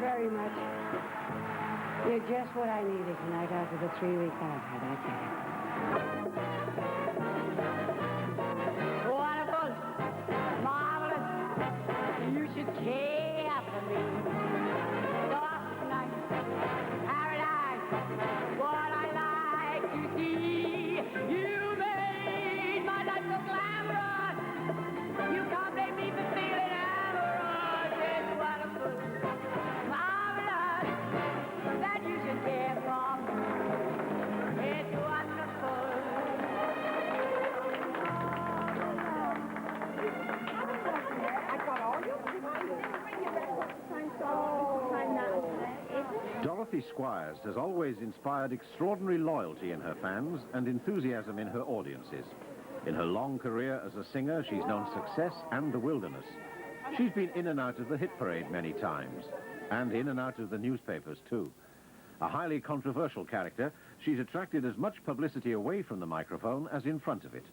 very much. You're just what I needed tonight after the 3 weeks I've had, I tell you. Wonderful, marvelous, you should care for me. Soft night, paradise, what I like to see. You made my life so glamorous. You can't blame me for feeling amorous. It's wonderful, marvelous, that you should care for me. It's wonderful. I got all your Dorothy Squires has always inspired extraordinary loyalty in her fans and enthusiasm in her audiences. In her long career as a singer, she's known success and the wilderness. She's been in and out of the hit parade many times, and in and out of the newspapers too. A highly controversial character, she's attracted as much publicity away from the microphone as in front of it.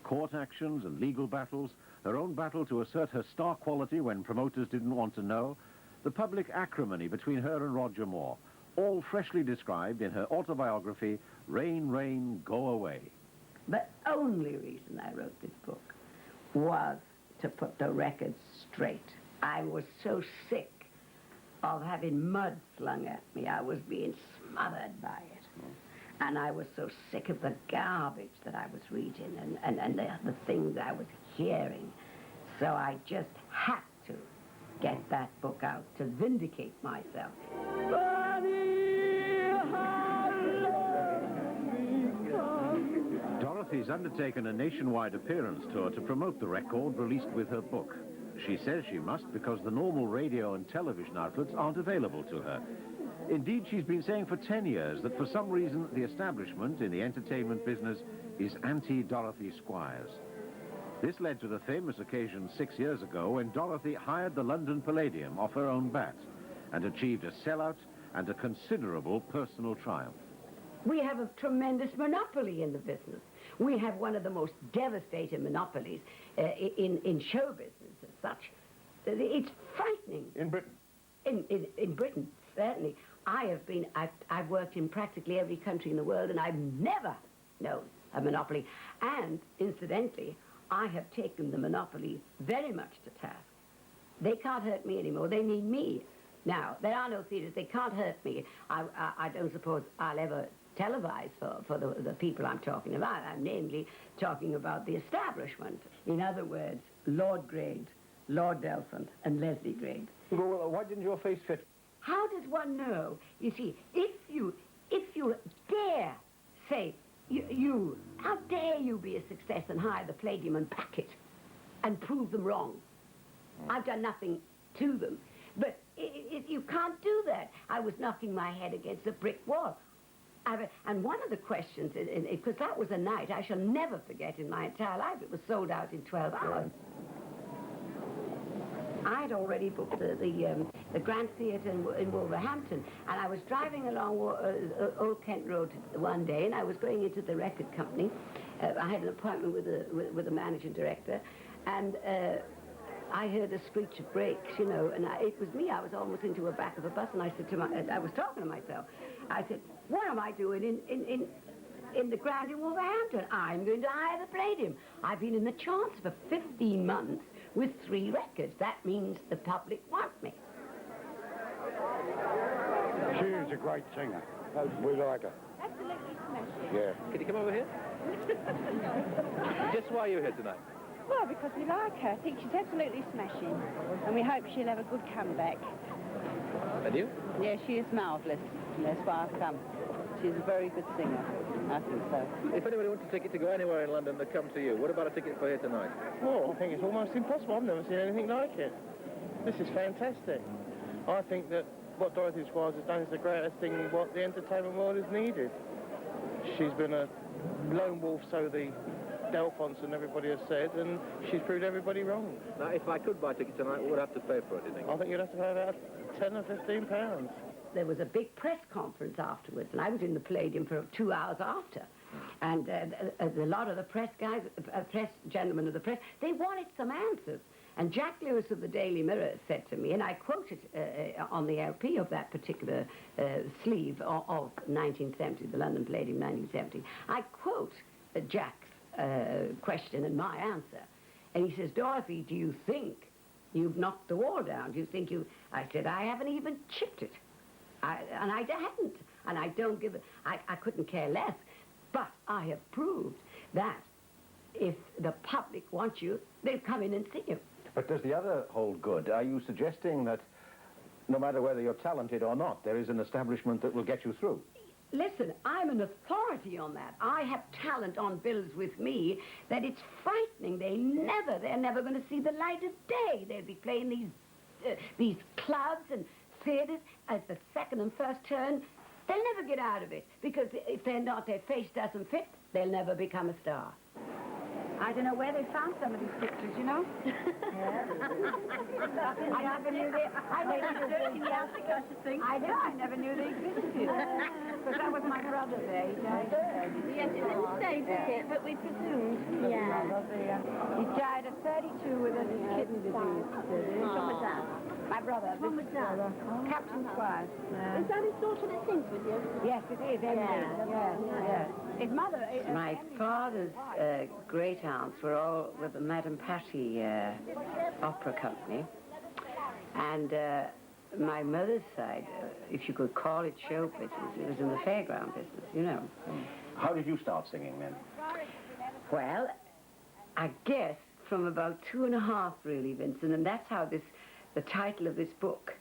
Court actions and legal battles, her own battle to assert her star quality when promoters didn't want to know, the public acrimony between her and Roger Moore, all freshly described in her autobiography, Rain, Rain, Go Away. The only reason I wrote this book was to put the record straight. I was so sick of having mud slung at me. I was being smothered by it. And I was so sick of the garbage that I was reading and the things I was hearing. So I just had to get that book out to vindicate myself. Dorothy's undertaken a nationwide appearance tour to promote the record released with her book. She says she must because the normal radio and television outlets aren't available to her. Indeed, she's been saying for 10 years that for some reason the establishment in the entertainment business is anti-Dorothy Squires. This led to the famous occasion 6 years ago when Dorothy hired the London Palladium off her own bat and achieved a sellout and a considerable personal triumph. We have a tremendous monopoly in the business. We have one of the most devastating monopolies in show business as such. It's frightening. In Britain? In Britain, certainly. I've worked in practically every country in the world, and I've never known a monopoly. And, incidentally, I have taken the monopoly very much to task. They can't hurt me anymore. They need me. Now, there are no theatres. They can't hurt me. I don't suppose I'll ever televise for the people I'm talking about. I'm namely talking about the establishment. In other words, Lord Grade, Lord Delphine, and Leslie Grade. Well, why didn't your face fit? How does one know? You see, if you dare say, how dare you be a success and hire the Palladium and pack it and prove them wrong? I've done nothing to them. But you can't do that. I was knocking my head against a brick wall. And one of the questions, because that was a night I shall never forget in my entire life. It was sold out in 12 hours. I had already booked the Grand Theatre in Wolverhampton, and I was driving along Old Kent Road one day, and I was going into the record company. I had an appointment with the managing director, and I heard a screech of brakes, you know, and it was me. I was almost into the back of a bus, and I said I was talking to myself. I said, what am I doing in the Grand in Wolverhampton? I'm going to hire the Palladium. I've been in the chance for 15 months with 3 records. That means the public want me. She is a great singer. We like her. Absolutely smashing. Yeah. Can you come over here? Just why are you here tonight? Well, because we like her. I think she's absolutely smashing. And we hope she'll have a good comeback. And you? Yeah, she is marvellous. And that's why I've come. She's a very good singer. I think so. If anybody wants a ticket to go anywhere in London, they come to you. What about a ticket for here tonight? Well, I think it's almost impossible. I've never seen anything like it. This is fantastic. I think that what Dorothy Squires has done is the greatest thing what the entertainment world has needed. She's been a lone wolf, so the Delphons and everybody has said, and she's proved everybody wrong. Now, if I could buy a ticket tonight, what would I have to pay for it, do you think? I think you'd have to pay about 10 or 15 pounds. There was a big press conference afterwards, and I was in the Palladium for 2 hours after. And a lot of the press guys, press gentlemen of the press, they wanted some answers. And Jack Lewis of the Daily Mirror said to me, and I quoted on the LP of that particular sleeve of 1970, the London Palladium 1970, I quote Jack's question and my answer. And he says, Dorothy, do you think you've knocked the wall down? Do you think you... I said, I haven't even chipped it. And I hadn't. And I don't give it... I couldn't care less. But I have proved that if the public wants you, they'll come in and see you. But does the other hold good? Are you suggesting that no matter whether you're talented or not, there is an establishment that will get you through? Listen, I'm an authority on that. I have talent on bills with me that it's frightening. They're never going to see the light of day. They'll be playing these clubs and theaters at the second and first turn. They'll never get out of it, because if they're not, their face doesn't fit, they'll never become a star. I don't know where they found some of these pictures, you know? I never knew they... I never knew they existed. Because that was my brother there. He died. Yes, it didn't say it, but we presumed. Yeah. He died at 32 with a kidney disease. What was that? My brother. What was that? Captain Squires. Is that his daughter that sings with you? Yes, it is. Emily. Yes. His mother... My father's great aunts were all with the Madame Patty opera company. And my mother's side, if you could call it show business, it was in the fairground business, you know. How did you start singing then? Well, I guess from about 2.5, really, Vincent, and that's how the title of this book,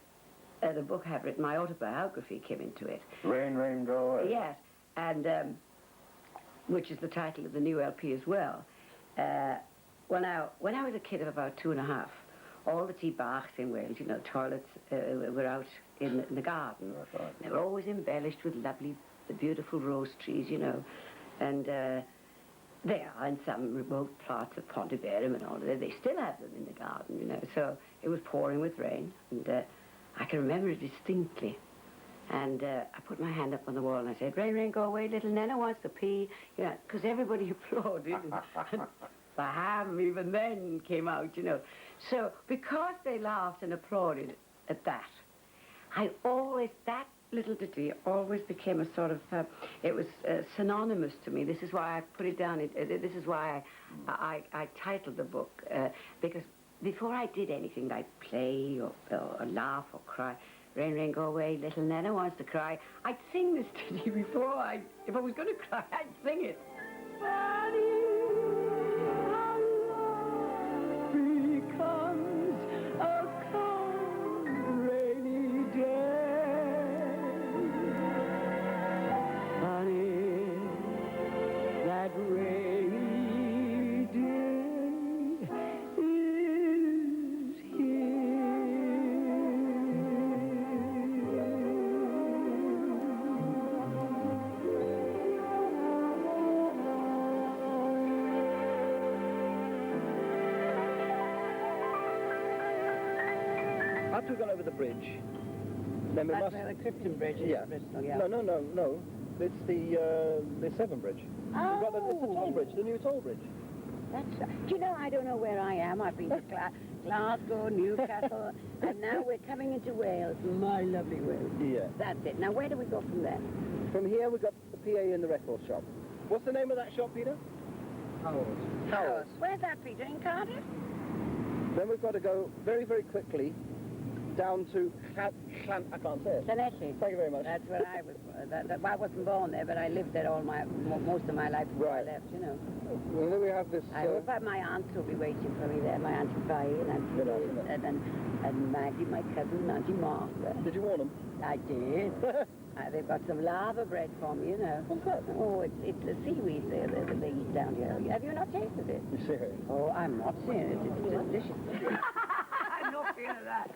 the book I have written, my autobiography, came into it. Rain, Rain, Go Away. Yes, and which is the title of the new LP as well. When I was a kid of about 2.5, all the tea baths in Wales, you know, toilets were out in the garden. They were always embellished with lovely, beautiful rose trees, you know. And they are in some remote parts of Pontevedra and all that. They still have them in the garden, you know. So it was pouring with rain, and I can remember it distinctly. And I put my hand up on the wall and I said, Rain, Rain, Go Away, little Nana wants to pee, you know, because everybody applauded. And the ham even then came out, you know. So because they laughed and applauded at that, that little ditty always became a sort of, it was synonymous to me. This is why I put it down. This is why I titled the book, because before I did anything like play or laugh or cry, Rain, Rain, Go Away, little Nana wants to cry, I'd sing this ditty before if I was going to cry, I'd sing it. Becomes a cold, rainy day. Funny, that rainy day is here. After we've gone over the bridge, then we must... That's the Clifton Bridge in Bristol, yeah. No. It's the Severn Bridge. Oh. It's the toll bridge, the new toll bridge. Do you know, I don't know where I am. I've been to Glasgow, Newcastle, and now we're coming into Wales, my lovely Wales. Yeah. That's it. Now, where do we go from there? From here, we've got the PA in the record shop. What's the name of that shop, Peter? Howard's. Where's that, Peter? In Cardiff? Then we've got to go very, very quickly down to I can't say it. Llanelli. Thank you very much. That's where I was. I wasn't born there, but I lived there most of my life before I left, you know. Well, then we have this... I hope my aunts will be waiting for me there, my Auntie Vi and Maggie, my cousin, Auntie Martha. Did you warn them? I did. They've got some lava bread for me, you know. What's that? Oh, it's the seaweed they eat down here. Have you not tasted it? You serious? Oh, I'm not serious. It's delicious. I'm not feeling that.